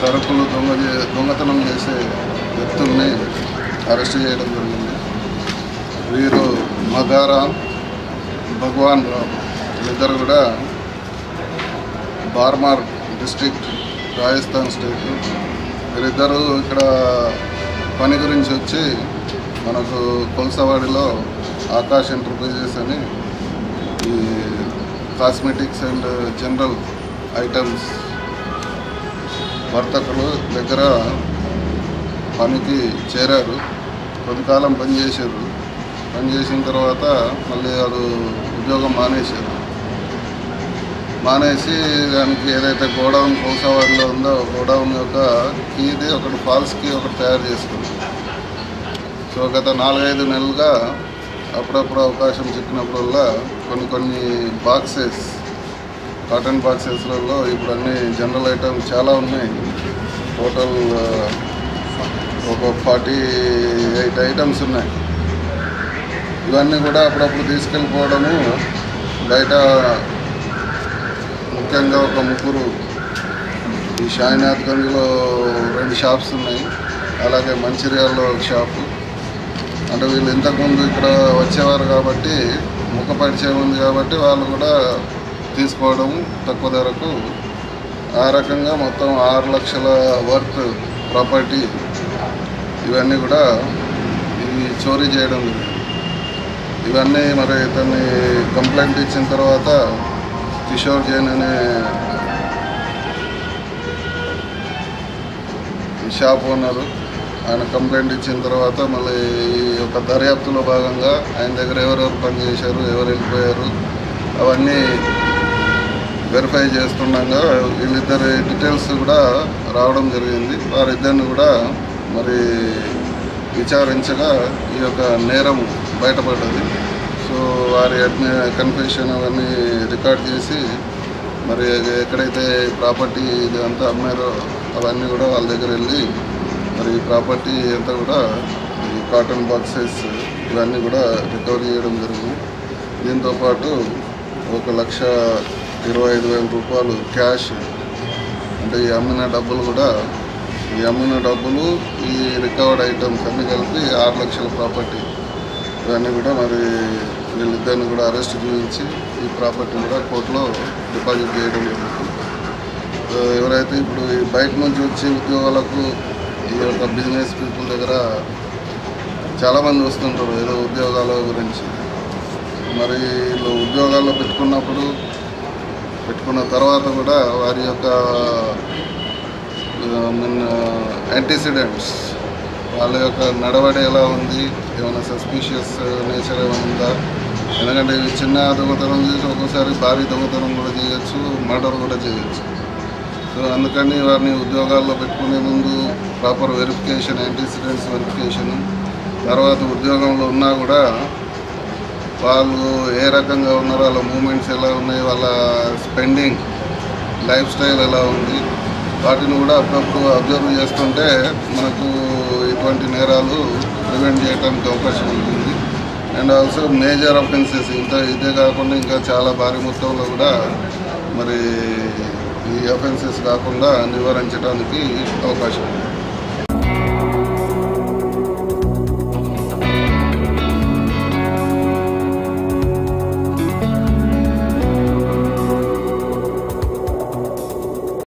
సరుకులు దొంగతనం చేసే వ్యక్తుల్ని అరెస్ట్ చేయడం జరిగింది. వీరు మగారాం, భగవాన్ రామ్ వీళ్ళిద్దరు కూడా బార్మార్ డిస్ట్రిక్ట్, రాజస్థాన్ స్టేట్. వీరిద్దరూ ఇక్కడ పని గురించి వచ్చి మనకు కొలసవాడిలో ఆకాష్ ఎంటర్ప్రైజెస్ అని ఈ కాస్మెటిక్స్ అండ్ జనరల్ ఐటమ్స్ వర్తకులు దగ్గర పనికి చేరారు. కొద్దికాలం పనిచేశారు. పనిచేసిన తర్వాత మళ్ళీ అది ఉద్యోగం మానేసి దానికి ఏదైతే గోడౌన్ కొలసవాడిలో ఉందో గోడౌన్ యొక్క కీది ఒకటి ఫాల్స్ కీ ఒకటి తయారు చేసుకుంది. సో గత 4-5 నెలలుగా అప్పుడప్పుడు అవకాశం చిక్కినప్పుడల్లా కొన్ని బాక్సెస్, కాటన్ బాక్సెస్లలో ఇప్పుడు అన్ని జనరల్ ఐటమ్స్ చాలా ఉన్నాయి. టోటల్ ఒక 48 ఐటమ్స్ ఉన్నాయి. ఇవన్నీ కూడా అప్పుడప్పుడు తీసుకెళ్ళిపోవడము. బయట ముఖ్యంగా ఒక 3 ఈ షాయినాథ్గంజ్లో 2 షాప్స్ ఉన్నాయి, అలాగే మంచిర్యాలలో ఒక షాపు. అంటే వీళ్ళు ఇంతకుముందు ఇక్కడ వచ్చేవారు కాబట్టి ముఖ పరిచయం ఉంది కాబట్టి వాళ్ళు కూడా తీసుకోవడం తక్కువ ధరకు. ఆ రకంగా మొత్తం 6 లక్షల వర్త్ ప్రాపర్టీ ఇవన్నీ కూడా ఇవి చోరీ చేయడం. ఇవన్నీ మరి ఇతన్ని కంప్లైంట్ ఇచ్చిన తర్వాత కిషోర్ జైన్ అనే షాప్ ఓనరు ఆయన కంప్లైంట్ ఇచ్చిన తర్వాత మళ్ళీ ఈ యొక్క దర్యాప్తులో భాగంగా ఆయన దగ్గర ఎవరెవరు పనిచేశారు, ఎవరు వెళ్ళిపోయారు అవన్నీ వెరిఫై చేస్తుండగా వీళ్ళిద్దరి డీటెయిల్స్ కూడా రావడం జరిగింది. వారిద్దరిని కూడా మరి విచారించగా ఈ యొక్క నేరం బయటపడ్డది. సో వారి కన్ఫెషన్ అవన్నీ రికార్డ్ చేసి మరి ఎక్కడైతే ప్రాపర్టీ ఇదంతా అమ్మారో అవన్నీ కూడా వాళ్ళ దగ్గర వెళ్ళి మరి ప్రాపర్టీ అంతా కూడా ఈ కాటన్ బాక్సెస్ ఇవన్నీ కూడా రికవరీ చేయడం జరిగింది. దీంతోపాటు 1,25,000 రూపాయలు క్యాష్, అంటే ఈ అమ్మిన డబ్బులు కూడా, ఈ అమ్మిన డబ్బులు ఈ రికవర్డ్ ఐటమ్స్ అన్నీ కలిపి 6 లక్షల ప్రాపర్టీ ఇవన్నీ కూడా మరి వీళ్ళిద్దరిని కూడా అరెస్ట్ చేయించి ఈ ప్రాపర్టీ కూడా కోర్టులో డిపాజిట్ చేయడం జరుగుతుంది. ఎవరైతే ఇప్పుడు ఈ బయట నుంచి వచ్చి ఉద్యోగాలకు ఈ యొక్క బిజినెస్ పీపుల్ దగ్గర చాలామంది వస్తుంటారు ఏదో ఉద్యోగాల గురించి. మరి వీళ్ళు ఉద్యోగాల్లో పెట్టుకున్న తర్వాత కూడా వారి యొక్క యాంటీసిడెంట్స్, వాళ్ళ యొక్క నడవడి ఎలా ఉంది, ఏమైనా సస్పీషియస్ నేచర్ ఏమైనా ఉందా, ఎందుకంటే ఇవి చిన్న దొంగతనం చేసి ఒక్కోసారి భారీ దొంగతనం కూడా చేయొచ్చు, మర్డర్ కూడా చేయొచ్చు. సో అందుకని వారిని ఉద్యోగాల్లో పెట్టుకునే ముందు ప్రాపర్ వెరిఫికేషన్, యాంటీసిడెంట్స్ వెరిఫికేషన్, తర్వాత ఉద్యోగంలో ఉన్నా కూడా వాళ్ళు ఏ రకంగా ఉన్నారో, వాళ్ళ మూమెంట్స్ ఎలా ఉన్నాయి, వాళ్ళ స్పెండింగ్ లైఫ్ స్టైల్ ఎలా ఉంది, వాటిని కూడా అప్పుడప్పుడు అబ్జర్వ్ చేసుకుంటే మనకు ఇటువంటి నేరాలు ప్రివెంట్ చేయడానికి అవకాశం ఉంటుంది. అండ్ ఆల్సో మేజర్ అఫెన్సెస్ ఇదే కాకుండా ఇంకా చాలా భారీ మొత్తంలో కూడా మరి ఈ అఫెన్సెస్ కాకుండా నివారించడానికి అవకాశం ఉంది.